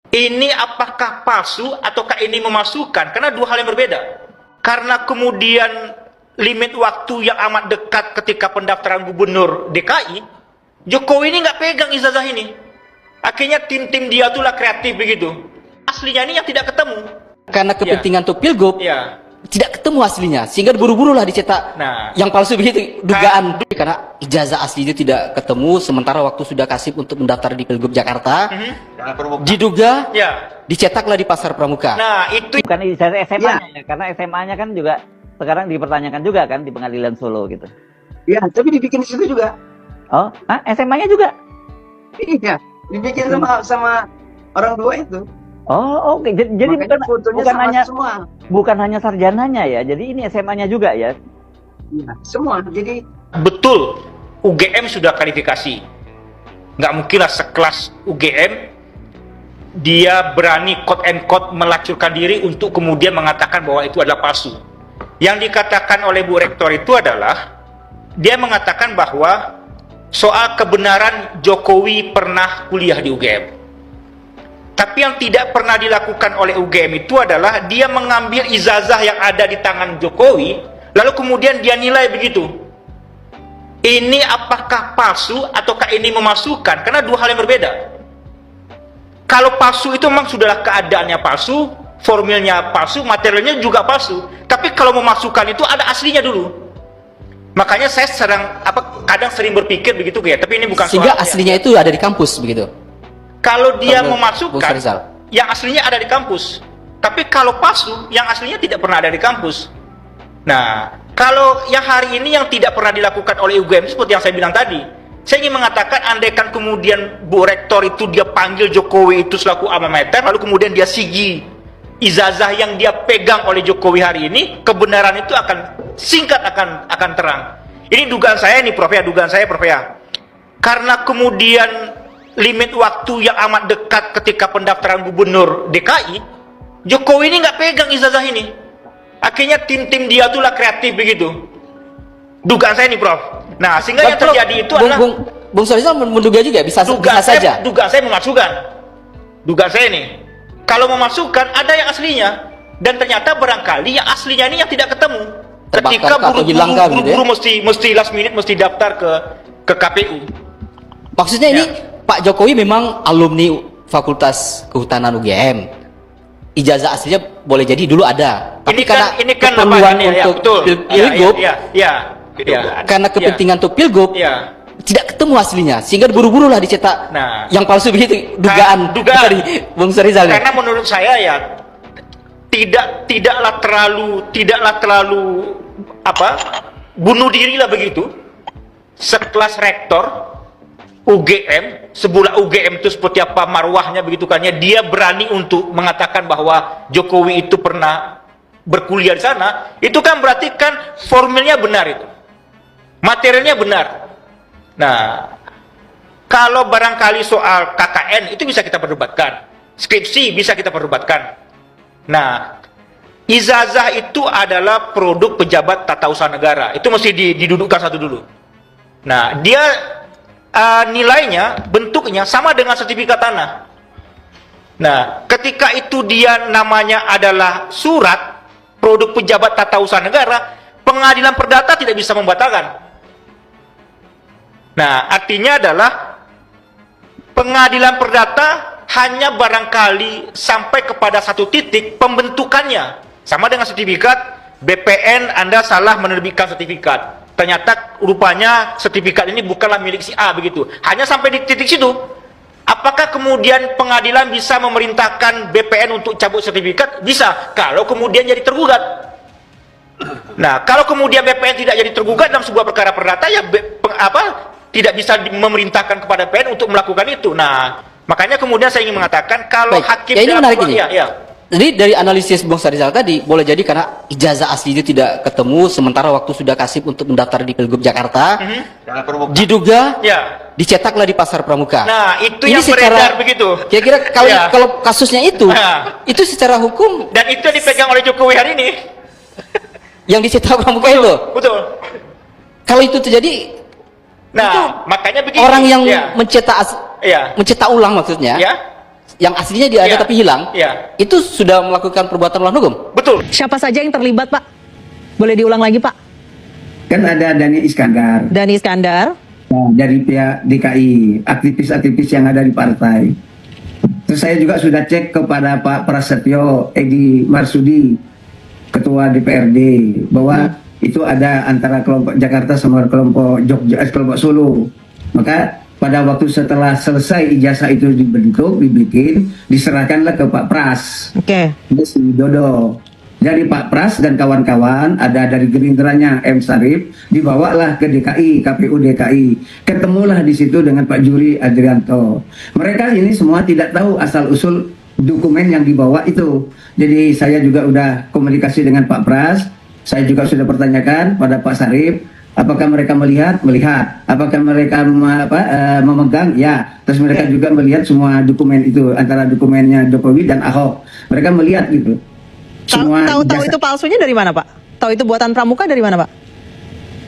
Ini apakah palsu ataukah ini memasukkan? Karena dua hal yang berbeda. Karena kemudian limit waktu yang amat dekat ketika pendaftaran gubernur DKI, Jokowi ini nggak pegang ijazah ini. Akhirnya tim-tim dia itulah kreatif begitu. Aslinya ini yang tidak ketemu. Karena kepentingan untuk pilgub, tidak ketemu aslinya, sehingga buru-buru lah dicetak yang palsu begitu, dugaan. Karena ijazah aslinya tidak ketemu, sementara waktu sudah kasih untuk mendaftar di Pilgub Jakarta, diduga dicetaklah di Pasar Pramuka. Nah, itu bukan ijazah SMA-nya, karena SMA-nya kan juga sekarang dipertanyakan juga kan di Pengadilan Solo gitu. Ya, tapi dibikin di situ juga. Oh, SMA-nya juga? Iya, dibikin sama orang dua itu. Oh, oke. Jadi bukan hanya sarjananya ya. Jadi ini SMA-nya juga ya. Iya, semua. Jadi betul UGM sudah klarifikasi. Nggak mungkinlah sekelas UGM dia berani quote and quote melacurkan diri untuk kemudian mengatakan bahwa itu adalah palsu. Yang dikatakan oleh Bu Rektor itu adalah dia mengatakan bahwa soal kebenaran Jokowi pernah kuliah di UGM. Tapi yang tidak pernah dilakukan oleh UGM itu adalah dia mengambil ijazah yang ada di tangan Jokowi, lalu kemudian dia nilai begitu. Ini apakah palsu ataukah ini memasukkan? Karena dua hal yang berbeda. Kalau palsu itu memang sudahlah keadaannya palsu, formilnya palsu, materialnya juga palsu. Tapi kalau memasukkan itu ada aslinya dulu. Makanya saya kadang sering berpikir begitu ya, tapi ini bukan sehingga aslinya itu ada di kampus begitu. Kalau dia memasukkan, yang aslinya ada di kampus. Tapi kalau palsu, yang aslinya tidak pernah ada di kampus. Nah, kalau yang hari ini yang tidak pernah dilakukan oleh UGM, seperti yang saya bilang tadi, saya ingin mengatakan, andaikan kemudian Bu Rektor itu dia panggil Jokowi itu selaku alma mater, lalu kemudian dia sigi ijazah yang dia pegang oleh Jokowi hari ini, kebenaran itu akan singkat akan terang. Ini dugaan saya nih, Prof ya, dugaan saya, Prof ya. Karena kemudian limit waktu yang amat dekat ketika pendaftaran gubernur DKI, Jokowi ini nggak pegang ijazah ini. Akhirnya tim-tim dia itulah kreatif begitu. Dugaan saya nih, Prof. Nah, sehingga yang terjadi itu adalah Bung Sorizal menduga juga bisa saja. Dugaan saya memasukkan. Dugaan saya nih, kalau memasukkan ada yang aslinya, dan ternyata barangkali yang aslinya ini yang tidak ketemu. Ketika buru-buru mesti last minute mesti daftar ke KPU. Maksudnya ini Pak Jokowi memang alumni Fakultas Kehutanan UGM. Ijazah aslinya boleh jadi dulu ada. Tapi ini kan keperluan untuk pilgub, karena kepentingan untuk pilgub, tidak ketemu aslinya, sehingga buru-buru lah dicetak yang palsu begitu, dugaan. Dari Bung Sorizal. Karena menurut saya ya tidaklah terlalu bunuh diri lah begitu. Sekelas rektor UGM, sebuah UGM itu seperti apa marwahnya begitu kan ya, dia berani untuk mengatakan bahwa Jokowi itu pernah berkuliah di sana, itu kan berarti kan formilnya benar itu. Materialnya benar. Nah, kalau barangkali soal KKN itu bisa kita perdebatkan. Skripsi bisa kita perdebatkan. Nah, ijazah itu adalah produk pejabat tata usaha negara. Itu mesti didudukkan satu dulu. Nah, dia nilainya, bentuknya sama dengan sertifikat tanah. Nah, ketika itu dia namanya adalah surat produk pejabat tata usaha negara, pengadilan perdata tidak bisa membatalkan. Nah, artinya adalah pengadilan perdata hanya barangkali sampai kepada satu titik pembentukannya. Sama dengan sertifikat, BPN Anda salah menerbitkan sertifikat. Ternyata rupanya sertifikat ini bukanlah milik si A begitu. Hanya sampai di titik situ. Apakah kemudian pengadilan bisa memerintahkan BPN untuk cabut sertifikat? Bisa, kalau kemudian jadi tergugat. Nah, kalau kemudian BPN tidak jadi tergugat dalam sebuah perkara perdata, ya tidak bisa memerintahkan kepada BPN untuk melakukan itu. Nah, makanya kemudian saya ingin mengatakan kalau hakim ini menarik ini. Jadi dari analisis Bung Sorizal tadi, boleh jadi karena ijazah asli itu tidak ketemu, sementara waktu sudah kasih untuk mendaftar di Pilgub Jakarta, diduga dicetaklah di Pasar Pramuka. Nah, itu ini yang beredar begitu. Kira-kira kalau kasusnya itu secara hukum, dan itu yang dipegang oleh Jokowi hari ini. Yang dicetak Pramuka itu. Betul. Kalau itu terjadi, nah, makanya begini. Orang yang mencetak ulang maksudnya. yang aslinya dia ada tapi hilang, itu sudah melakukan perbuatan melawan hukum. Betul. Siapa saja yang terlibat, Pak? Boleh diulang lagi, Pak? Kan ada Dani Iskandar. Dani Iskandar. Nah, dari pihak DKI, aktivis-aktivis yang ada di partai. Terus saya juga sudah cek kepada Pak Prasetyo Edi Marsudi, Ketua DPRD, bahwa itu ada antara kelompok Jakarta sama kelompok Jogja, kelompok Solo. Maka pada waktu setelah selesai ijazah itu dibentuk, dibikin, diserahkanlah ke Pak Pras. Oke. Mas Widodo. Jadi Pak Pras dan kawan-kawan, ada dari Gerindranya M. Sarif, dibawalah ke DKI, KPU DKI. Ketemulah di situ dengan Pak Juri Adrianto. Mereka ini semua tidak tahu asal-usul dokumen yang dibawa itu. Jadi saya juga udah komunikasi dengan Pak Pras. Saya juga sudah pertanyakan pada Pak Sarif, apakah mereka melihat? Melihat. Apakah mereka memegang? Ya. Terus mereka juga melihat semua dokumen itu, antara dokumennya Jokowi dan Ahok. Mereka melihat gitu. Tahu itu palsunya dari mana, Pak? Tahu itu buatan pramuka dari mana, Pak?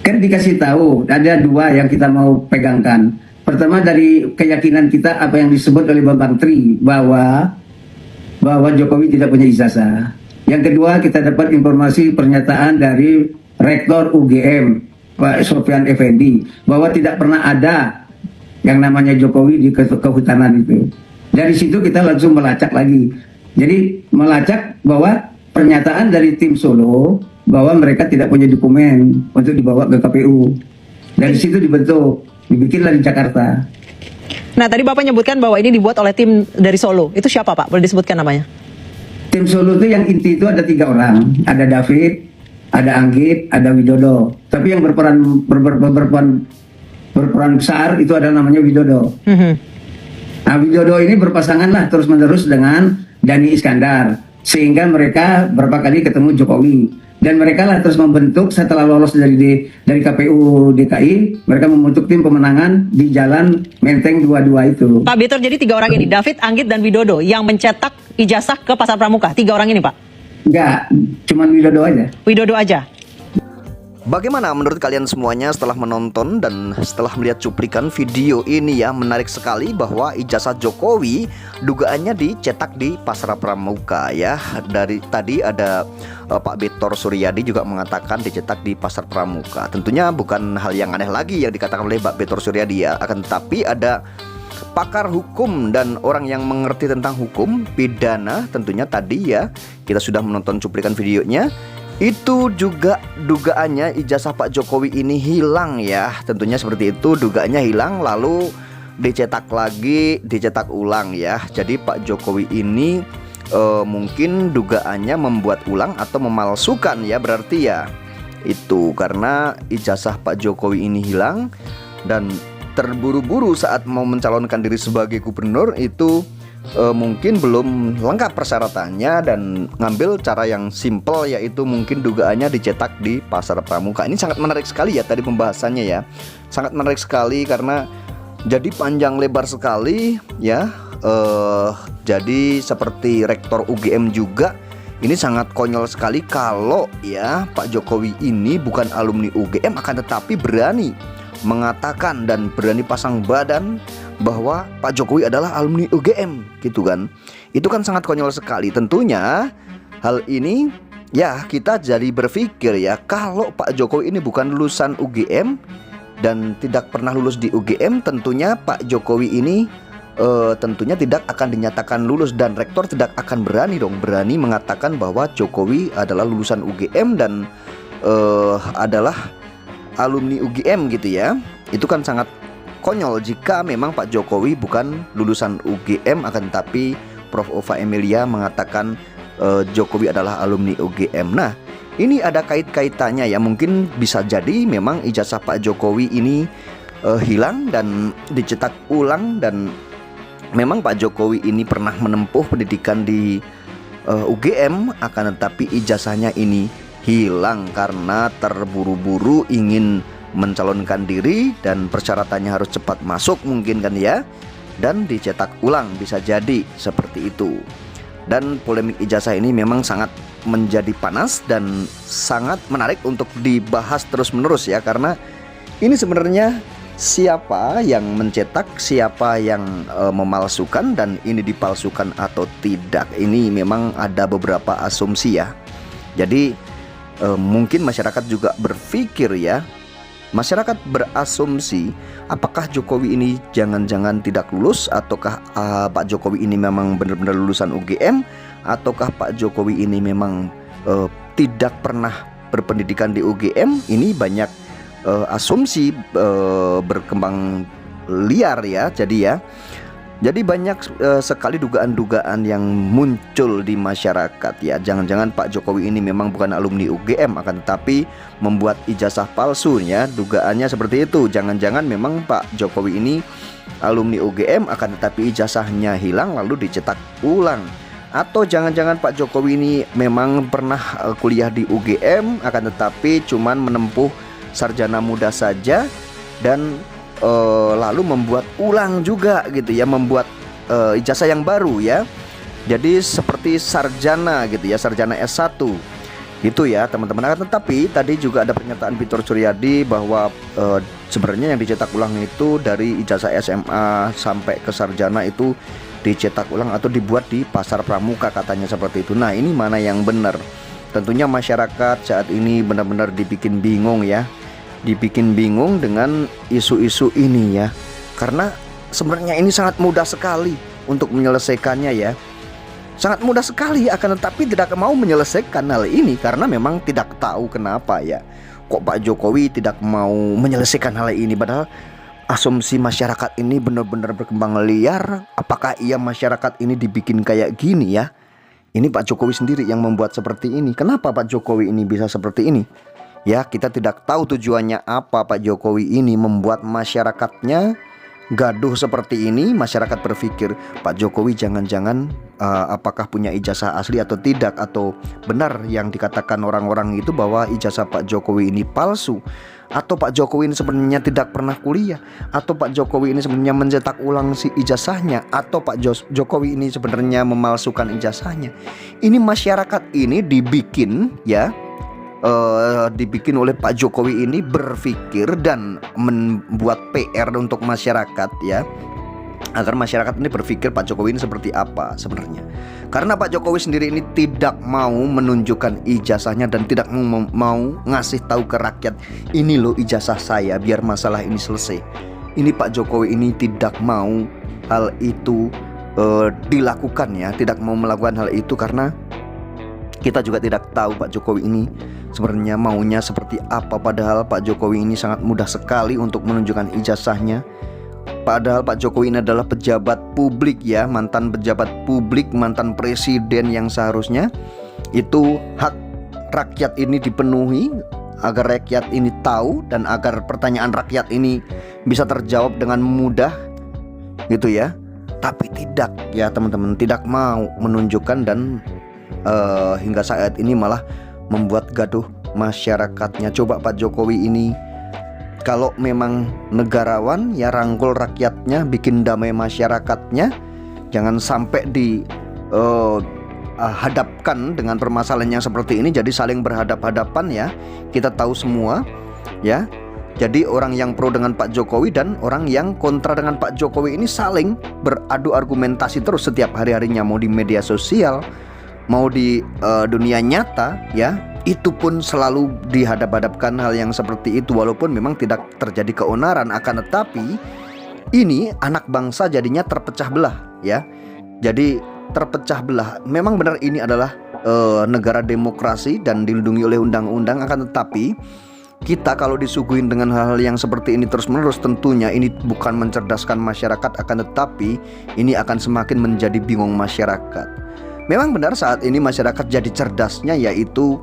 Kan dikasih tahu, ada dua yang kita mau pegangkan. Pertama dari keyakinan kita apa yang disebut oleh Bambang Tri, bahwa Jokowi tidak punya ijazah. Yang kedua, kita dapat informasi pernyataan dari Rektor UGM, Pak Sofyan Effendi, bahwa tidak pernah ada yang namanya Jokowi di kehutanan itu. Dari situ kita langsung melacak lagi. Jadi melacak bahwa pernyataan dari tim Solo bahwa mereka tidak punya dokumen untuk dibawa ke KPU. Dari situ dibikinlah di Jakarta. Nah, tadi Bapak menyebutkan bahwa ini dibuat oleh tim dari Solo. Itu siapa, Pak? Boleh disebutkan namanya? Tim Solo itu yang inti itu ada 3 orang. Ada David, ada Anggit, ada Widodo. Tapi yang berperan besar itu adalah namanya Widodo. Nah, Widodo ini berpasangan lah terus-menerus dengan Dani Iskandar. Sehingga mereka berapa kali ketemu Jokowi. Dan mereka lah terus membentuk setelah lolos dari KPU DKI, mereka membentuk tim pemenangan di Jalan Menteng 22 itu. Pak Bitor, jadi 3 orang ini, David, Anggit, dan Widodo yang mencetak ijazah ke Pasar Pramuka. 3 orang ini, Pak? Enggak, cuma Widodo aja. Widodo aja. Bagaimana menurut kalian semuanya setelah menonton dan setelah melihat cuplikan video ini ya? Menarik sekali bahwa ijazah Jokowi dugaannya dicetak di Pasar Pramuka ya. Dari tadi ada Pak Bitor Suryadi juga mengatakan dicetak di Pasar Pramuka. Tentunya bukan hal yang aneh lagi yang dikatakan oleh Pak Bitor Suryadi ya. Akan tetapi ada pakar hukum dan orang yang mengerti tentang hukum pidana tentunya tadi ya. Kita sudah menonton cuplikan videonya. Itu juga dugaannya ijazah Pak Jokowi ini hilang ya. Tentunya seperti itu, dugaannya hilang lalu dicetak lagi, dicetak ulang ya. Jadi Pak Jokowi ini mungkin dugaannya membuat ulang atau memalsukan ya, berarti ya. Itu karena ijazah Pak Jokowi ini hilang dan terburu-buru saat mau mencalonkan diri sebagai gubernur itu mungkin belum lengkap persyaratannya dan ngambil cara yang simple, yaitu mungkin dugaannya dicetak di Pasar Pramuka. Ini sangat menarik sekali ya tadi pembahasannya ya. Sangat menarik sekali karena jadi panjang lebar sekali ya. Jadi seperti Rektor UGM juga, ini sangat konyol sekali kalau ya Pak Jokowi ini bukan alumni UGM akan tetapi berani mengatakan dan berani pasang badan bahwa Pak Jokowi adalah alumni UGM gitu kan. Itu kan sangat konyol sekali. Tentunya hal ini ya kita jadi berpikir ya, kalau Pak Jokowi ini bukan lulusan UGM dan tidak pernah lulus di UGM, tentunya Pak Jokowi ini tentunya tidak akan dinyatakan lulus dan rektor tidak akan berani mengatakan bahwa Jokowi adalah lulusan UGM dan adalah alumni UGM gitu ya. Itu kan sangat konyol jika memang Pak Jokowi bukan lulusan UGM akan tetapi Prof. Ova Emilia mengatakan Jokowi adalah alumni UGM. Nah, ini ada kait-kaitannya ya. Mungkin bisa jadi memang ijazah Pak Jokowi ini hilang dan dicetak ulang dan memang Pak Jokowi ini pernah menempuh pendidikan di UGM akan tetapi ijazahnya ini hilang karena terburu-buru ingin mencalonkan diri dan persyaratannya harus cepat masuk mungkin kan ya, dan dicetak ulang, bisa jadi seperti itu. Dan polemik ijazah ini memang sangat menjadi panas dan sangat menarik untuk dibahas terus menerus ya, karena ini sebenarnya siapa yang mencetak, siapa yang memalsukan, dan ini dipalsukan atau tidak. Ini memang ada beberapa asumsi ya. Jadi mungkin masyarakat juga berpikir ya, masyarakat berasumsi apakah Jokowi ini jangan-jangan tidak lulus, ataukah Pak Jokowi ini memang benar-benar lulusan UGM, ataukah Pak Jokowi ini memang tidak pernah berpendidikan di UGM. Ini banyak asumsi berkembang liar ya. Jadi banyak sekali dugaan-dugaan yang muncul di masyarakat ya. Jangan-jangan Pak Jokowi ini memang bukan alumni UGM, akan tetapi membuat ijazah palsunya. Dugaannya seperti itu. Jangan-jangan memang Pak Jokowi ini alumni UGM, akan tetapi ijazahnya hilang lalu dicetak ulang. Atau jangan-jangan Pak Jokowi ini memang pernah kuliah di UGM, akan tetapi cuman menempuh sarjana muda saja dan lalu membuat ulang juga gitu ya, membuat ijazah yang baru ya. Jadi seperti sarjana gitu ya, sarjana S1 gitu ya teman-teman. Tetapi tadi juga ada pernyataan Victor Suryadi bahwa sebenarnya yang dicetak ulang itu dari ijazah SMA sampai ke sarjana itu dicetak ulang atau dibuat di pasar pramuka, katanya seperti itu. Nah, ini mana yang benar? Tentunya masyarakat saat ini benar-benar dibikin bingung ya. Dibikin bingung dengan isu-isu ini ya. Karena sebenarnya ini sangat mudah sekali untuk menyelesaikannya ya. Sangat mudah sekali, akan tetapi tidak mau menyelesaikan hal ini karena memang tidak tahu kenapa ya. Kok Pak Jokowi tidak mau menyelesaikan hal ini, padahal asumsi masyarakat ini benar-benar berkembang liar. Apakah iya masyarakat ini dibikin kayak gini ya? Ini Pak Jokowi sendiri yang membuat seperti ini. Kenapa Pak Jokowi ini bisa seperti ini? Ya, kita tidak tahu tujuannya apa Pak Jokowi ini membuat masyarakatnya gaduh seperti ini. Masyarakat berpikir Pak Jokowi jangan-jangan apakah punya ijazah asli atau tidak, atau benar yang dikatakan orang-orang itu bahwa ijazah Pak Jokowi ini palsu, atau Pak Jokowi ini sebenarnya tidak pernah kuliah, atau Pak Jokowi ini sebenarnya mencetak ulang si ijazahnya, atau Pak Jokowi ini sebenarnya memalsukan ijazahnya. Ini masyarakat ini dibikin ya, dibikin oleh Pak Jokowi ini berpikir dan membuat PR untuk masyarakat ya, agar masyarakat ini berpikir Pak Jokowi ini seperti apa sebenarnya. Karena Pak Jokowi sendiri ini tidak mau menunjukkan ijazahnya dan tidak mau ngasih tahu ke rakyat, ini loh ijazah saya biar masalah ini selesai. Ini Pak Jokowi ini tidak mau hal itu dilakukan ya, tidak mau melakukan hal itu karena kita juga tidak tahu Pak Jokowi ini sebenarnya maunya seperti apa. Padahal Pak Jokowi ini sangat mudah sekali untuk menunjukkan ijazahnya. Padahal Pak Jokowi ini adalah pejabat publik ya, mantan pejabat publik, mantan presiden, yang seharusnya itu hak rakyat ini dipenuhi, agar rakyat ini tahu dan agar pertanyaan rakyat ini bisa terjawab dengan mudah gitu ya. Tapi tidak ya teman-teman, tidak mau menunjukkan dan hingga saat ini malah membuat gaduh masyarakatnya. Coba Pak Jokowi ini kalau memang negarawan ya, rangkul rakyatnya, bikin damai masyarakatnya. Jangan sampai dihadapkan dengan permasalahan yang seperti ini, jadi saling berhadap-hadapan ya. Kita tahu semua ya. Jadi orang yang pro dengan Pak Jokowi dan orang yang kontra dengan Pak Jokowi ini saling beradu argumentasi terus setiap hari-harinya, mau di media sosial, mau di dunia nyata ya. Itu pun selalu dihadap-hadapkan hal yang seperti itu, walaupun memang tidak terjadi keonaran, akan tetapi ini anak bangsa jadinya terpecah belah ya. Jadi terpecah belah. Memang benar ini adalah negara demokrasi dan dilindungi oleh undang-undang, akan tetapi kita kalau disuguhin dengan hal-hal yang seperti ini terus-menerus, tentunya ini bukan mencerdaskan masyarakat, akan tetapi ini akan semakin menjadi bingung masyarakat. Memang benar saat ini masyarakat jadi cerdasnya, yaitu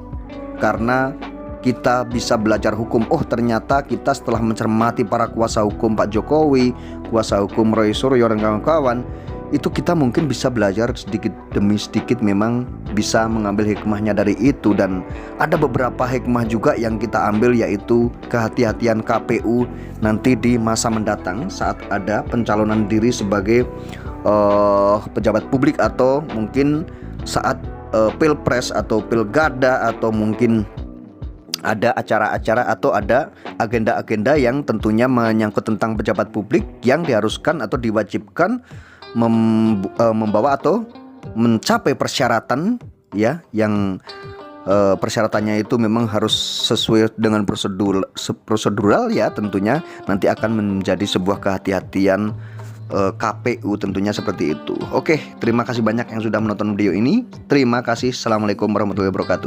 karena kita bisa belajar hukum. Oh, ternyata kita setelah mencermati para kuasa hukum Pak Jokowi, kuasa hukum Roy Suryo dan kawan-kawan, itu kita mungkin bisa belajar sedikit demi sedikit, memang bisa mengambil hikmahnya dari itu. Dan ada beberapa hikmah juga yang kita ambil, yaitu kehati-hatian KPU nanti di masa mendatang saat ada pencalonan diri sebagai pejabat publik, atau mungkin saat pilpres atau pilkada, atau mungkin ada acara-acara atau ada agenda-agenda yang tentunya menyangkut tentang pejabat publik yang diharuskan atau diwajibkan membawa atau mencapai persyaratan ya, yang persyaratannya itu memang harus sesuai dengan prosedural ya, tentunya nanti akan menjadi sebuah kehati-hatian KPU tentunya seperti itu. Oke, terima kasih banyak yang sudah menonton video ini. Terima kasih. Assalamualaikum warahmatullahi wabarakatuh.